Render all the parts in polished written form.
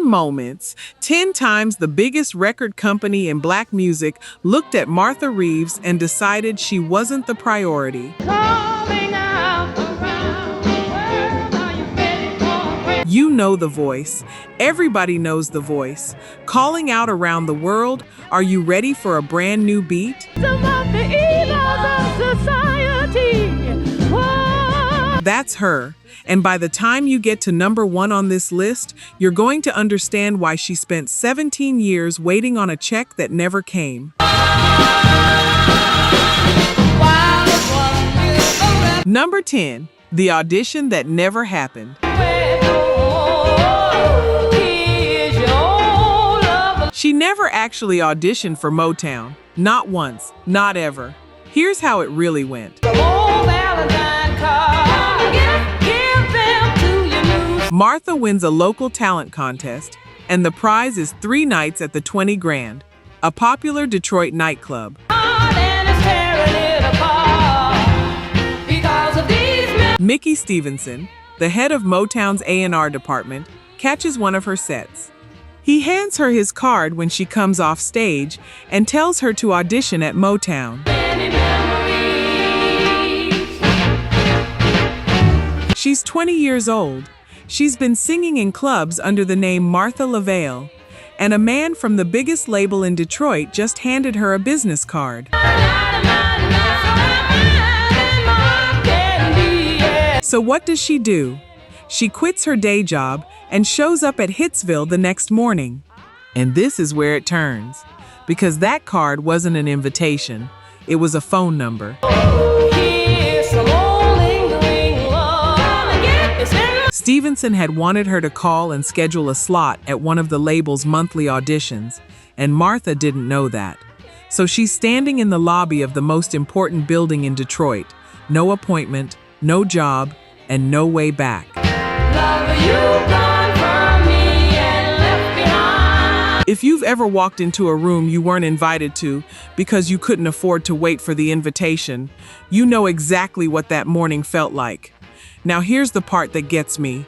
moments, 10 times the biggest record company in black music looked at Martha Reeves and decided she wasn't the priority. You know the voice. Everybody knows the voice. Calling out around the world, are you ready for a brand new beat? That's her. And by the time you get to number 1 on this list, you're going to understand why she spent 17 years waiting on a check that never came. Number 10, the audition that never happened. She never actually auditioned for Motown. Not once, not ever. Here's how it really went. Martha wins a local talent contest, and the prize is 3 nights at the 20 Grand, a popular Detroit nightclub. Mickey Stevenson, the head of Motown's A&R department, catches one of her sets. He hands her his card when she comes off stage and tells her to audition at Motown. She's 20 years old. She's been singing in clubs under the name Martha LaVale, and a man from the biggest label in Detroit just handed her a business card. So what does she do? She quits her day job and shows up at Hitsville the next morning. And this is where it turns, because that card wasn't an invitation, it was a phone number. Stevenson had wanted her to call and schedule a slot at one of the label's monthly auditions, and Martha didn't know that. So she's standing in the lobby of the most important building in Detroit. No appointment, no job, and no way back. If you've ever walked into a room you weren't invited to because you couldn't afford to wait for the invitation, you know exactly what that morning felt like. Now here's the part that gets me.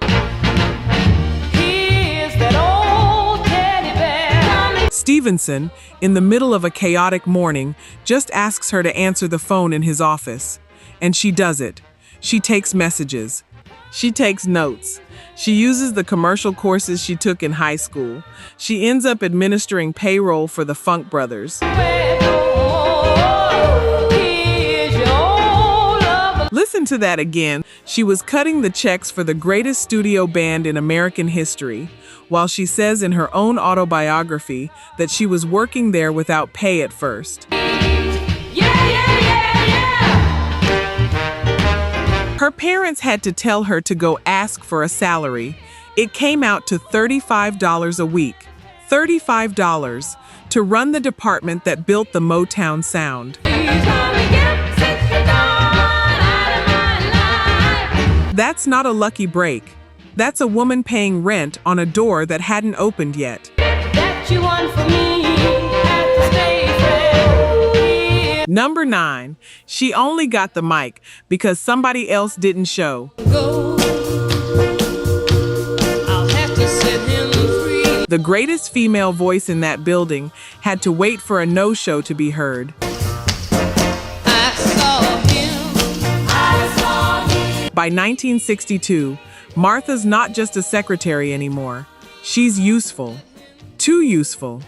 Stevenson, in the middle of a chaotic morning, just asks her to answer the phone in his office. And she does it. She takes messages. She takes notes. She uses the commercial courses she took in high school. She ends up administering payroll for the Funk Brothers. Listen to that again. She was cutting the checks for the greatest studio band in American history, while she says in her own autobiography that she was working there without pay at first. Her parents had to tell her to go ask for a salary. It came out to $35 a week. $35 to run the department that built the Motown sound. That's not a lucky break. That's a woman paying rent on a door that hadn't opened yet. Number 9, she only got the mic because somebody else didn't show. The greatest female voice in that building had to wait for a no-show to be heard. By 1962, Martha's not just a secretary anymore. She's useful. Too useful.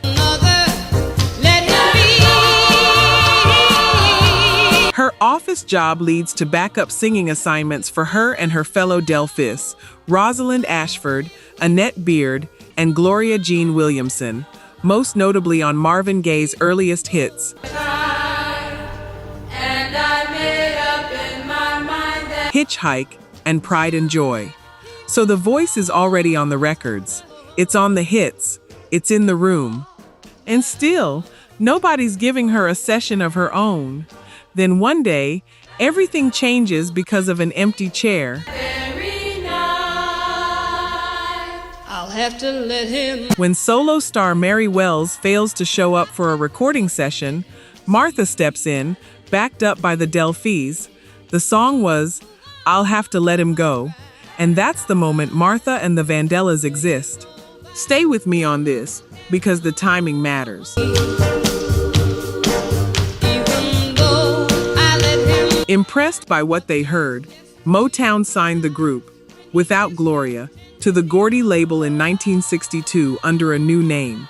Her office job leads to backup singing assignments for her and her fellow Delphis, Rosalind Ashford, Annette Beard, and Gloria Jean Williamson, most notably on Marvin Gaye's earliest hits. Hitchhike and Pride and Joy. So the voice is already on the records. It's on the hits. It's in the room. And still, nobody's giving her a session of her own. Then one day, everything changes because of an empty chair. I'll have to let him. When solo star Mary Wells fails to show up for a recording session, Martha steps in, backed up by the Delphis. The song was I'll Have to Let Him Go, and that's the moment Martha and the Vandellas exist. Stay with me on this, because the timing matters. Impressed by what they heard, Motown signed the group, without Gloria, to the Gordy label in 1962 under a new name.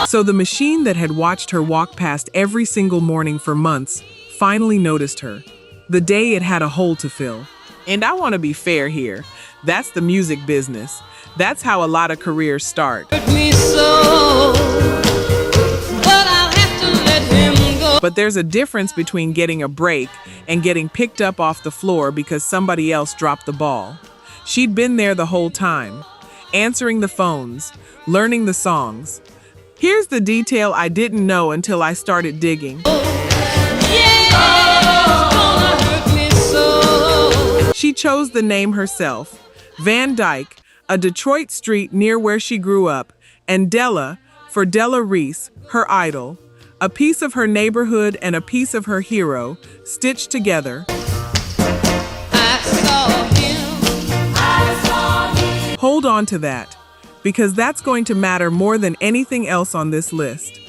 So the machine that had watched her walk past every single morning for months finally noticed her, the day it had a hole to fill. And I want to be fair here. That's the music business. That's how a lot of careers start. But there's a difference between getting a break and getting picked up off the floor because somebody else dropped the ball. She'd been there the whole time, answering the phones, learning the songs. Here's the detail I didn't know until I started digging. She chose the name herself, Van Dyke, a Detroit street near where she grew up, and Della for Della Reese, her idol, a piece of her neighborhood and a piece of her hero, stitched together. Hold on to that, because that's going to matter more than anything else on this list.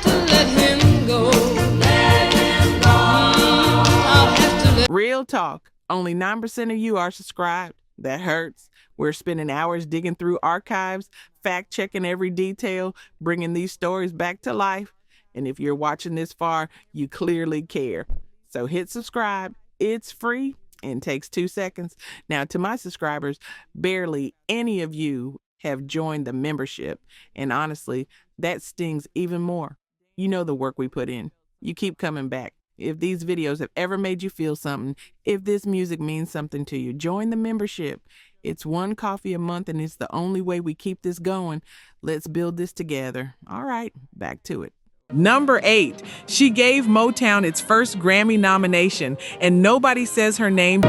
Real talk, only 9% of you are subscribed. That hurts. We're spending hours digging through archives, fact-checking every detail, bringing these stories back to life. And if you're watching this far, you clearly care. So hit subscribe. It's free and takes 2 seconds. Now, to my subscribers, barely any of you have joined the membership. And honestly, that stings even more. You know the work we put in. You keep coming back. If these videos have ever made you feel something, if this music means something to you, join the membership. It's $1 coffee a month, and it's the only way we keep this going. Let's build this together. All right, back to it. Number 8, she gave Motown its first Grammy nomination, and nobody says her name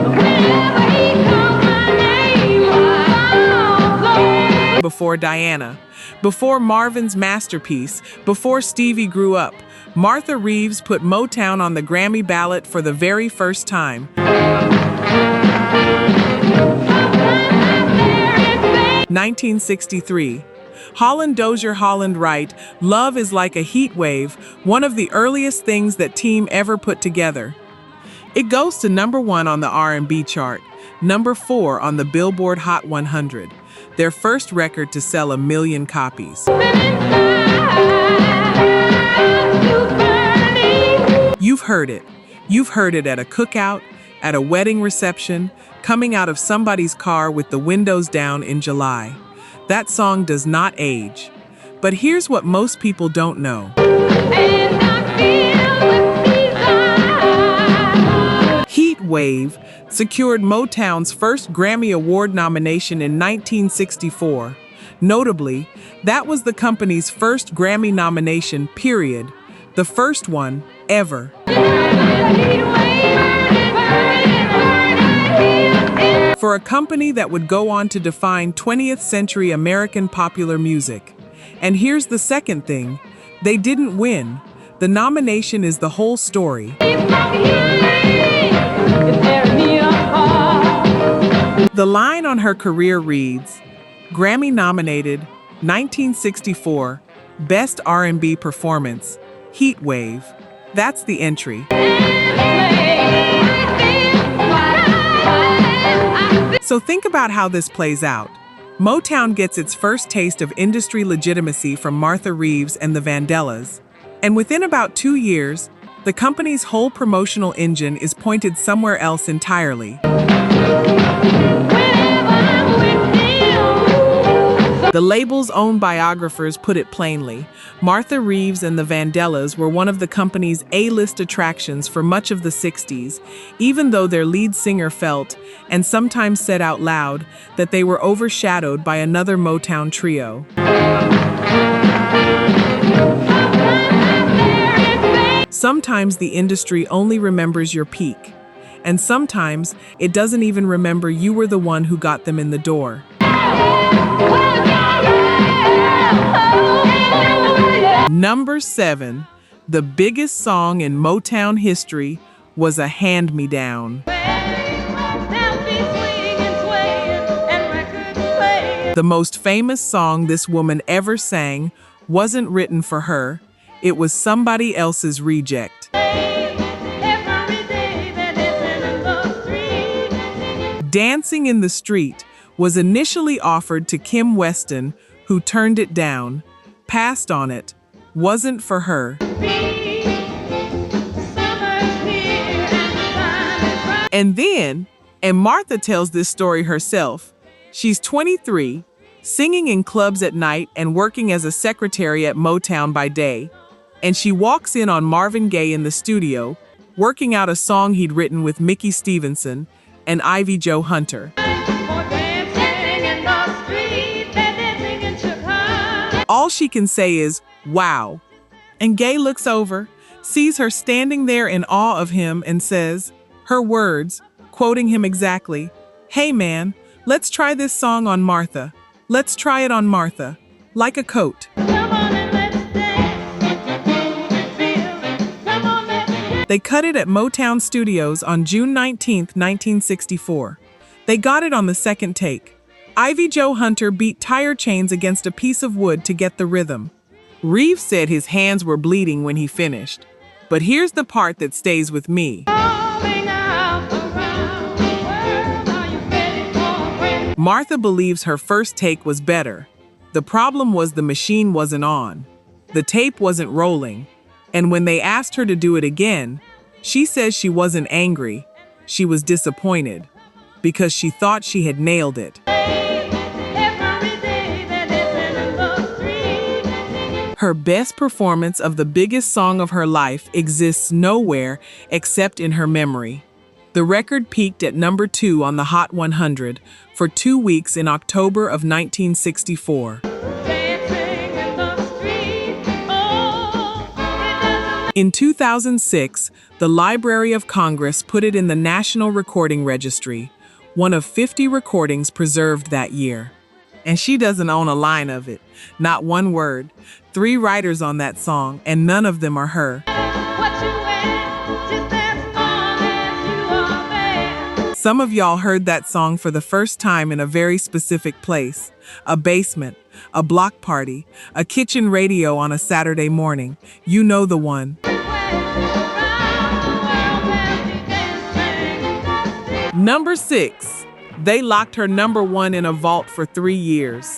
before Diana, before Marvin's masterpiece, before Stevie grew up. Martha Reeves put Motown on the Grammy ballot for the very first time. 1963. Holland Dozier Holland Wright, Love is Like a Heat Wave, one of the earliest things that team ever put together. It goes to number 1 on the R&B chart, number 4 on the Billboard Hot 100, their first record to sell 1 million copies. You've heard it. You've heard it at a cookout, at a wedding reception, coming out of somebody's car with the windows down in July. That song does not age. But here's what most people don't know. Heat Wave secured Motown's first Grammy Award nomination in 1964. Notably, that was the company's first Grammy nomination, period. The first one ever. For a company that would go on to define 20th century American popular music. And here's the second thing, they didn't win. The nomination is the whole story. The line on her career reads, Grammy-nominated, 1964, Best R&B Performance, Heat Wave. That's the entry. So think about how this plays out. Motown gets its first taste of industry legitimacy from Martha Reeves and the Vandellas. And within about 2 years, the company's whole promotional engine is pointed somewhere else entirely. The label's own biographers put it plainly. Martha Reeves and the Vandellas were one of the company's A-list attractions for much of the 60s, even though their lead singer felt, and sometimes said out loud, that they were overshadowed by another Motown trio. Sometimes the industry only remembers your peak, and sometimes it doesn't even remember you were the one who got them in the door. Number 7, the biggest song in Motown history was a hand-me-down. The most famous song this woman ever sang wasn't written for her. It was somebody else's reject. Dancing in the Street was initially offered to Kim Weston, who turned it down, passed on it, wasn't for her. And Martha tells this story herself. She's 23, singing in clubs at night and working as a secretary at Motown by day. And she walks in on Marvin Gaye in the studio, working out a song he'd written with Mickey Stevenson and Ivy Jo Hunter. All she can say is, "Wow." And Gaye looks over, sees her standing there in awe of him, and says, her words, quoting him exactly, "Hey man, let's try this song on Martha. Let's try it on Martha. Like a coat." They cut it at Motown Studios on June 19, 1964. They got it on the second take. Ivy Jo Hunter beat tire chains against a piece of wood to get the rhythm. Reeves said his hands were bleeding when he finished. But here's the part that stays with me. Martha believes her first take was better. The problem was the machine wasn't on. The tape wasn't rolling. And when they asked her to do it again, she says she wasn't angry. She was disappointed because she thought she had nailed it. Her best performance of the biggest song of her life exists nowhere except in her memory. The record peaked at number 2 on the Hot 100 for 2 weeks in October of 1964. In 2006, the Library of Congress put it in the National Recording Registry, one of 50 recordings preserved that year. And she doesn't own a line of it, not one word. 3 writers on that song, and none of them are her. Some of y'all heard that song for the first time in a very specific place, a basement, a block party, a kitchen radio on a Saturday morning. You know the one. Number 6. They locked her number 1 in a vault for 3 years.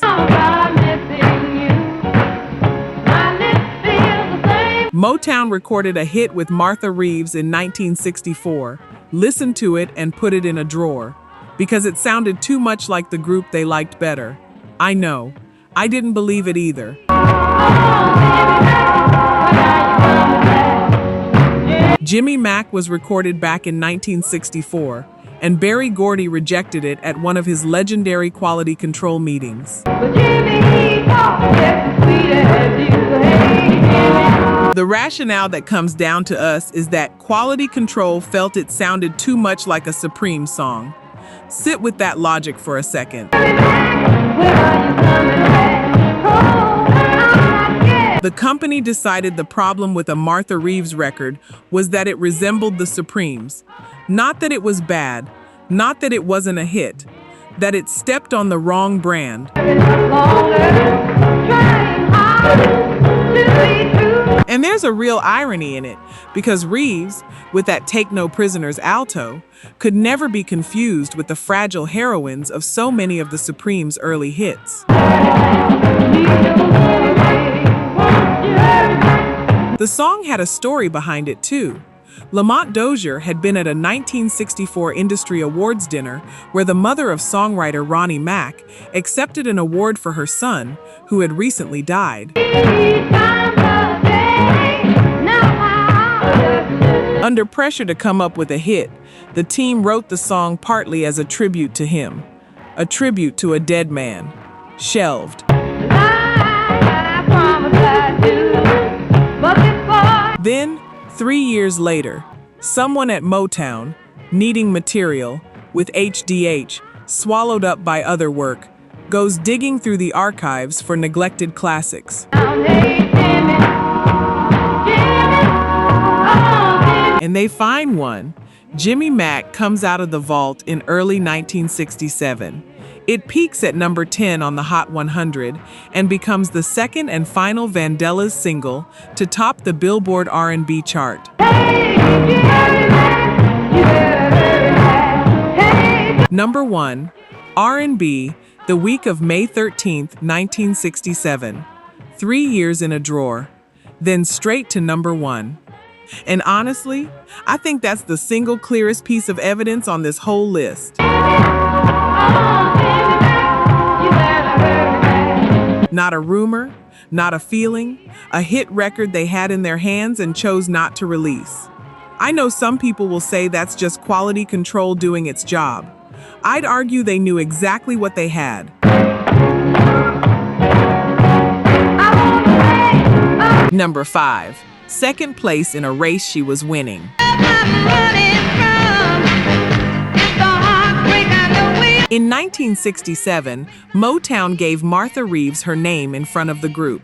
Motown recorded a hit with Martha Reeves in 1964, listened to it and put it in a drawer, because it sounded too much like the group they liked better. I know. I didn't believe it either. Jimmy Mack was recorded back in 1964, and Berry Gordy rejected it at one of his legendary quality control meetings. The rationale that comes down to us is that quality control felt it sounded too much like a Supreme song. Sit with that logic for a second. The company decided the problem with a Martha Reeves record was that it resembled the Supremes. Not that it was bad, not that it wasn't a hit, that it stepped on the wrong brand. And there's a real irony in it, because Reeves, with that Take No Prisoners alto, could never be confused with the fragile heroines of so many of the Supremes' early hits. The song had a story behind it too. Lamont Dozier had been at a 1964 Industry Awards dinner where the mother of songwriter Ronnie Mack accepted an award for her son, who had recently died. Under pressure to come up with a hit, the team wrote the song partly as a tribute to him, a tribute to a dead man, Shelved. Then, 3 years later, someone at Motown, needing material, with HDH, swallowed up by other work, goes digging through the archives for neglected classics. And they find one. Jimmy Mack comes out of the vault in early 1967. It peaks at number 10 on the Hot 100 and becomes the second and final Vandellas single to top the Billboard R&B chart. Number 1, R&B, the week of May 13, 1967. 3 years in a drawer, then straight to number 1. And honestly, I think that's the single clearest piece of evidence on this whole list. Not a rumor, not a feeling, a hit record they had in their hands and chose not to release. I know some people will say that's just quality control doing its job. I'd argue they knew exactly what they had. Number 5, second place in a race she was winning. In 1967, Motown gave Martha Reeves her name in front of the group.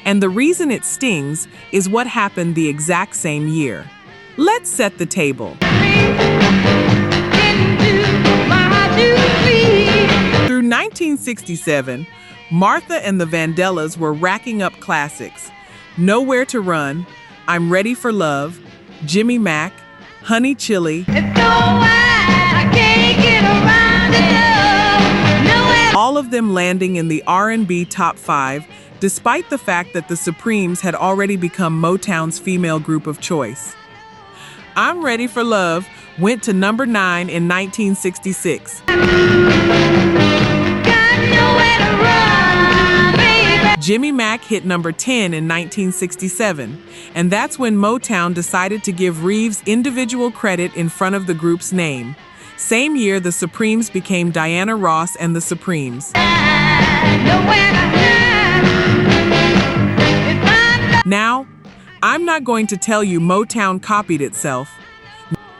And the reason it stings is what happened the exact same year. Let's set the table. Through 1967, Martha and the Vandellas were racking up classics. Nowhere to Run, I'm Ready for Love, Jimmy Mac, Honey Chili. All of them landing in the R&B top 5, despite the fact that the Supremes had already become Motown's female group of choice. I'm Ready for Love went to number 9 in 1966. Jimmy Mac hit number 10 in 1967, and that's when Motown decided to give Reeves individual credit in front of the group's name. Same year, the Supremes became Diana Ross and the Supremes. Now, I'm not going to tell you Motown copied itself.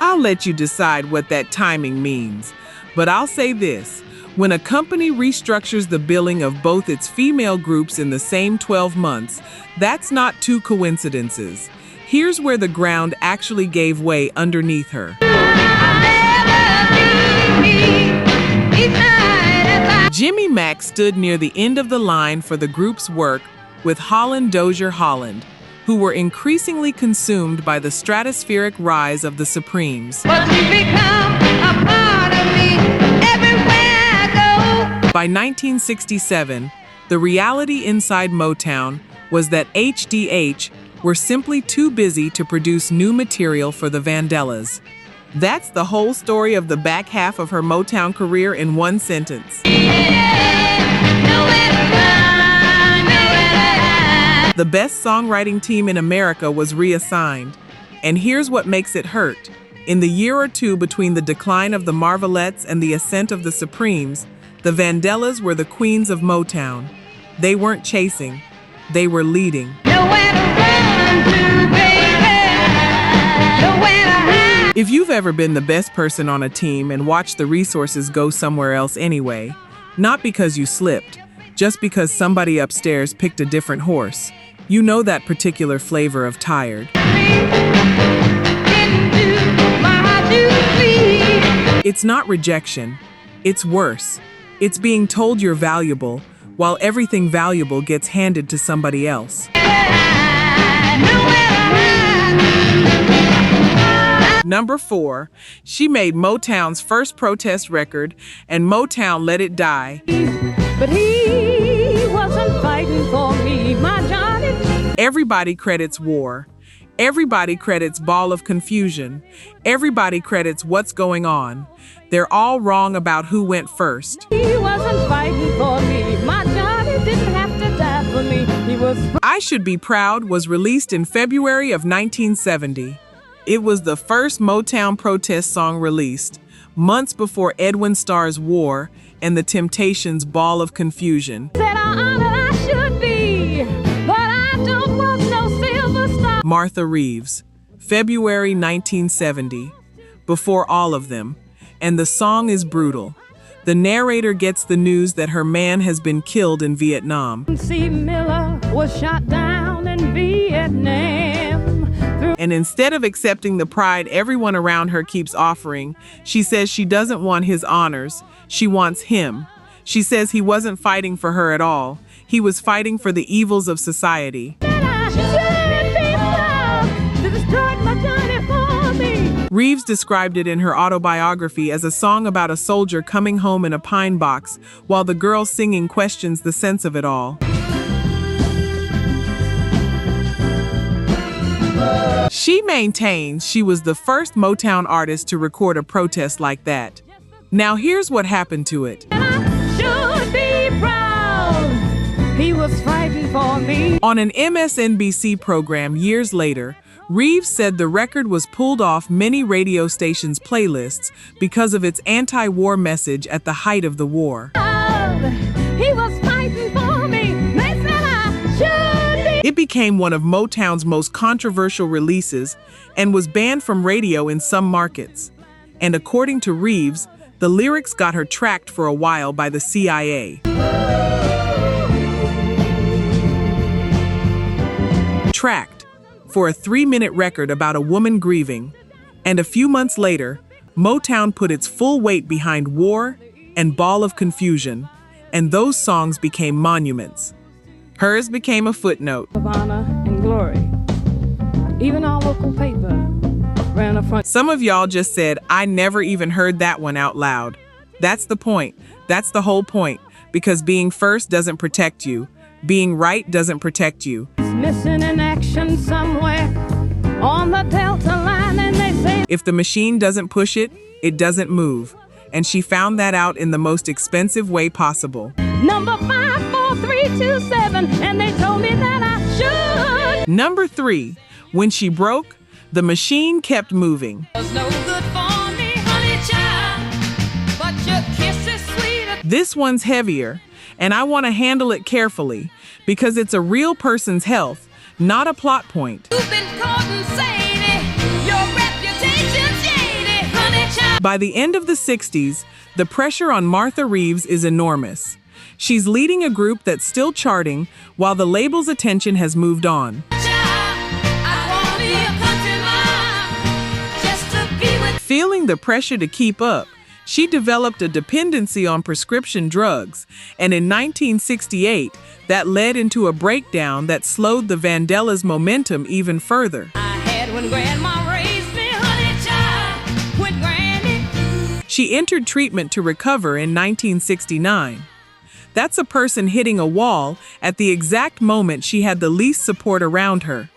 I'll let you decide what that timing means. But I'll say this. When a company restructures the billing of both its female groups in the same 12 months, that's not two coincidences. Here's where the ground actually gave way underneath her. Jimmy Mac stood near the end of the line for the group's work with Holland Dozier Holland, who were increasingly consumed by the stratospheric rise of the Supremes. By 1967, the reality inside Motown was that HDH were simply too busy to produce new material for the Vandellas. That's the whole story of the back half of her Motown career in one sentence. The best songwriting team in America was reassigned. And here's what makes it hurt. In the year or two between the decline of the Marvelettes and the ascent of the Supremes, the Vandellas were the queens of Motown. They weren't chasing, they were leading. If you've ever been the best person on a team and watched the resources go somewhere else anyway, not because you slipped, just because somebody upstairs picked a different horse, you know that particular flavor of tired. It's not rejection, it's worse. It's being told you're valuable, while everything valuable gets handed to somebody else. Number 4, she made Motown's first protest record, and Motown let it die. But he wasn't fighting for me, my Johnny. Everybody credits War. Everybody credits Ball of Confusion. Everybody credits What's Going On. They're all wrong about who went first. He wasn't fighting for me. My Johnny didn't have to die for me. He was. I Should Be Proud was released in February of 1970. It was the first Motown protest song released, months before Edwin Starr's War and The Temptations' Ball of Confusion. Said I should be, but I don't want no silver star. Martha Reeves, February 1970, before all of them, and the song is brutal. The narrator gets the news that her man has been killed in Vietnam. C. Miller was shot down in Vietnam. And instead of accepting the pride everyone around her keeps offering, she says she doesn't want his honors, she wants him. She says he wasn't fighting for her at all. He was fighting for the evils of society. Reeves described it in her autobiography as a song about a soldier coming home in a pine box, while the girl singing questions the sense of it all. She maintains she was the first Motown artist to record a protest like that. Now here's what happened to it. Should be proud. He was fighting for me. On an MSNBC program years later, Reeves said the record was pulled off many radio stations' playlists because of its anti-war message at the height of the war. He was fighting for me. They said I should be. It became one of Motown's most controversial releases and was banned from radio in some markets. And according to Reeves, the lyrics got her tracked for a while by the CIA. Tracked for a 3-minute record about a woman grieving, and a few months later, Motown put its full weight behind War and Ball of Confusion, and those songs became monuments. Hers became a footnote. Of honor and glory. Even our local paper ran a front. Some of y'all just said, I never even heard that one out loud. That's the point. That's the whole point. Because being first doesn't protect you. Being right doesn't protect you. It's missing in action somewhere on the Delta line, and they say if the machine doesn't push it, it doesn't move. And she found that out in the most expensive way possible. number 54327, and they told me that I should. Number 3, when she broke, the machine kept moving. Was no good for me, honey child, but your kiss is sweeter. This one's heavier, and I want to handle it carefully because it's a real person's health, not a plot point. You've been caught and shady, your reputation's shady, honey child. By the end of the 60s, the pressure on Martha Reeves is enormous. She's leading a group that's still charting while the label's attention has moved on. Feeling the pressure to keep up, she developed a dependency on prescription drugs, and in 1968, that led into a breakdown that slowed the Vandellas' momentum even further. I had when Grandma raised me, honey child, with Granny. She entered treatment to recover in 1969. That's a person hitting a wall at the exact moment she had the least support around her.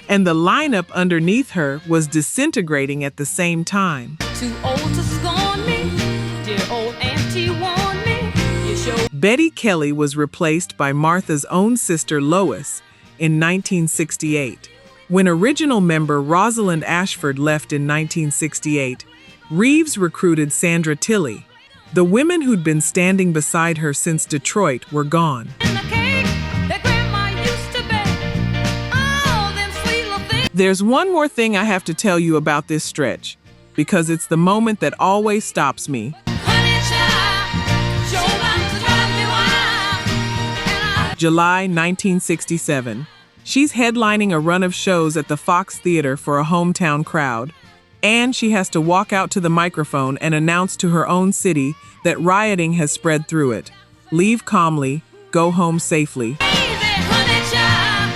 And the lineup underneath her was disintegrating at the same time. Too old to scorn me, dear old auntie warned me. You showed Betty Kelly was replaced by Martha's own sister Lois in 1968. When original member Rosalind Ashford left in 1968, Reeves recruited Sandra Tilley. The women who'd been standing beside her since Detroit were gone. in the cake that Grandma used to bake. Oh, them sweet little things. There's one more thing I have to tell you about this stretch, because it's the moment that always stops me. Honey child, sure about to drive me wild. And I July 1967. She's headlining a run of shows at the Fox Theater for a hometown crowd. And she has to walk out to the microphone and announce to her own city that rioting has spread through it. Leave calmly, go home safely. Easy, honey child,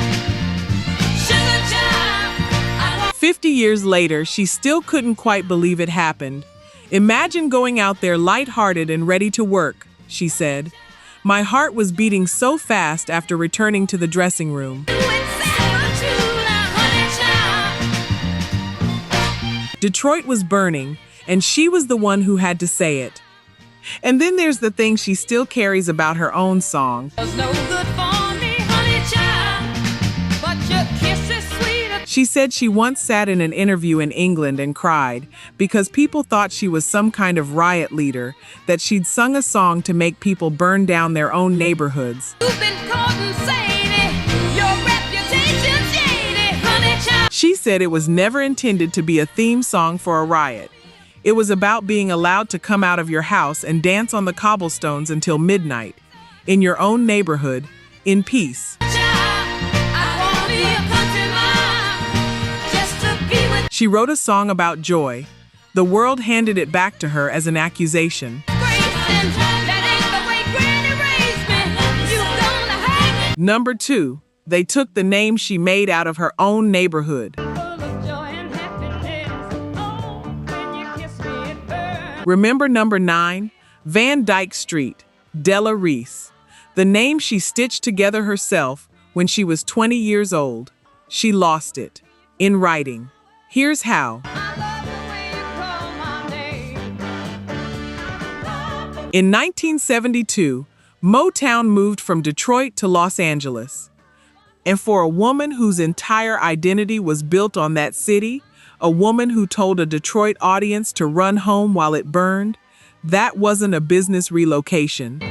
sugar child. I want 50 years later, she still couldn't quite believe it happened. Imagine going out there lighthearted and ready to work, she said. My heart was beating so fast after returning to the dressing room. you and Sarah too now, honey child. Detroit was burning, and she was the one who had to say it. And then there's the thing she still carries about her own song. Was no good for me, honey child, but your kiss is sweeter. She said she once sat in an interview in England and cried because people thought she was some kind of riot leader, that she'd sung a song to make people burn down their own neighborhoods. You've been caught and shady, your reputation's shady, honey child. She said it was never intended to be a theme song for a riot. It was about being allowed to come out of your house and dance on the cobblestones until midnight, in your own neighborhood, in peace. She wrote a song about joy. The world handed it back to her as an accusation. That ain't the way Number 2, they took the name she made out of her own neighborhood. Remember number 9? Van Dyke Street, Della Reese. The name she stitched together herself when she was 20 years old. She lost it. In writing. Here's how. In 1972, Motown moved from Detroit to Los Angeles. And for a woman whose entire identity was built on that city, a woman who told a Detroit audience to run home while it burned, that wasn't a business relocation.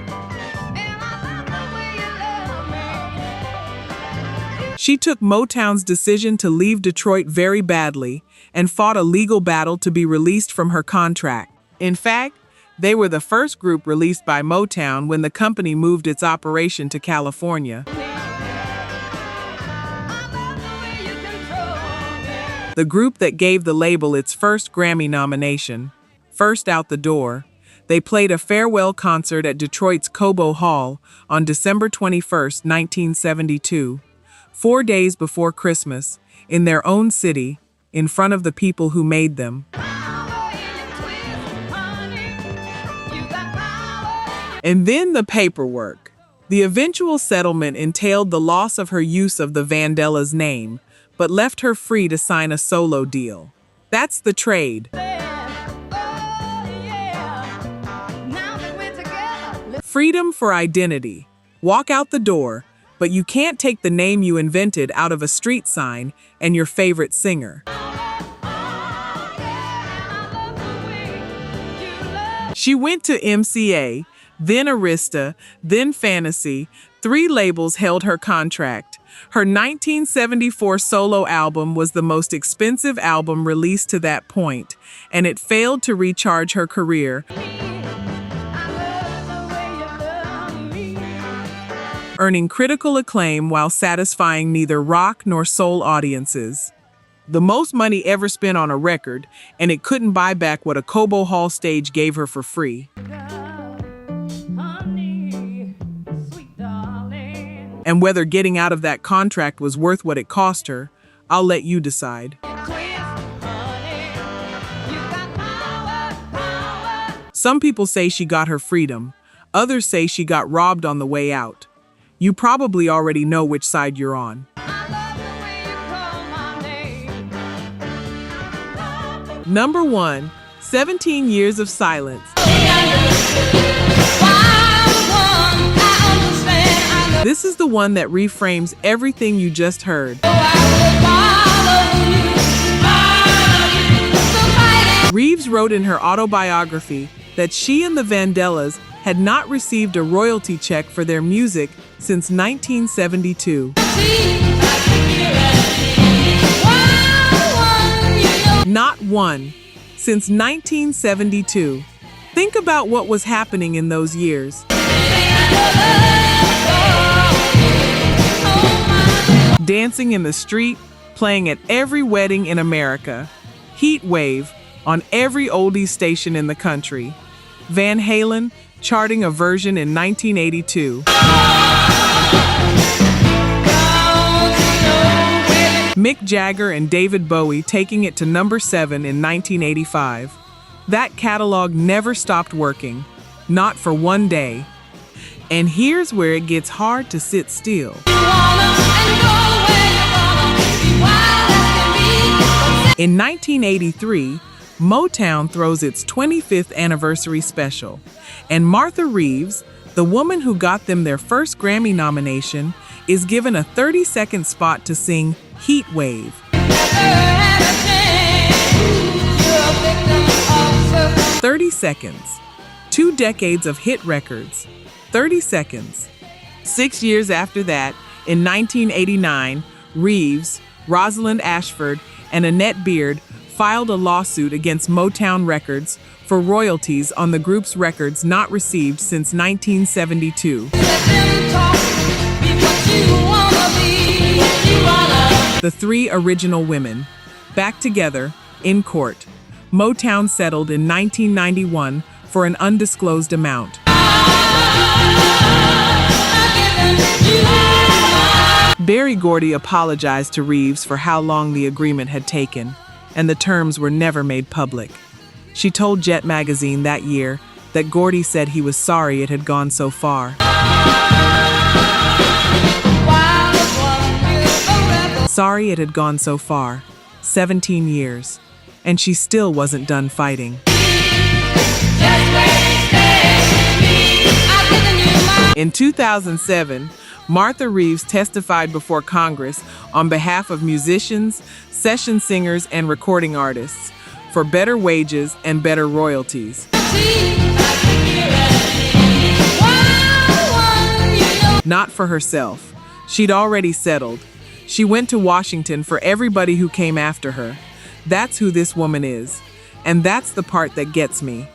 She took Motown's decision to leave Detroit very badly and fought a legal battle to be released from her contract. In fact, they were the first group released by Motown when the company moved its operation to California. The group that gave the label its first Grammy nomination. First out the door, they played a farewell concert at Detroit's Cobo Hall on December 21, 1972, 4 days before Christmas, in their own city, in front of the people who made them. And then the paperwork. The eventual settlement entailed the loss of her use of the Vandellas name, but left her free to sign a solo deal. That's the trade. Freedom for identity. Walk out the door, but you can't take the name you invented out of a street sign and your favorite singer. She went to MCA, then Arista, then Fantasy. 3 labels held her contract. Her 1974 solo album was the most expensive album released to that point, and it failed to recharge her career, earning critical acclaim while satisfying neither rock nor soul audiences. The most money ever spent on a record, and it couldn't buy back what a Cobo Hall stage gave her for free. And whether getting out of that contract was worth what it cost her, I'll let you decide. Some people say she got her freedom. Others say she got robbed on the way out. You probably already know which side you're on. Number 1, 17 Years of Silence. This is the one that reframes everything you just heard. Reeves wrote in her autobiography that she and the Vandellas had not received a royalty check for their music since 1972. Not one. Since 1972. Think about what was happening in those years. Dancing in the street, playing at every wedding in America. Heat wave on every oldies station in the country. Van Halen charting a version in 1982. Mick Jagger and David Bowie taking it to number 7 in 1985. That catalog never stopped working, not for one day. And here's where it gets hard to sit still. In 1983, Motown throws its 25th anniversary special, and Martha Reeves, the woman who got them their first Grammy nomination, is given a 30-second spot to sing Heat Wave. 30 seconds. 2 decades of hit records. 30 seconds. 6 years after that, in 1989, Reeves, Rosalind Ashford, and Annette Beard filed a lawsuit against Motown Records for royalties on the group's records not received since 1972. The 3 original women, back together, in court. Motown settled in 1991 for an undisclosed amount. Berry Gordy apologized to Reeves for how long the agreement had taken, and the terms were never made public. She told Jet magazine that year that Gordy said he was sorry it had gone so far. Sorry it had gone so far, 17 years, and she still wasn't done fighting. In 2007, Martha Reeves testified before Congress on behalf of musicians, session singers, and recording artists for better wages and better royalties. Not for herself. She'd already settled. She went to Washington for everybody who came after her. That's who this woman is. And that's the part that gets me.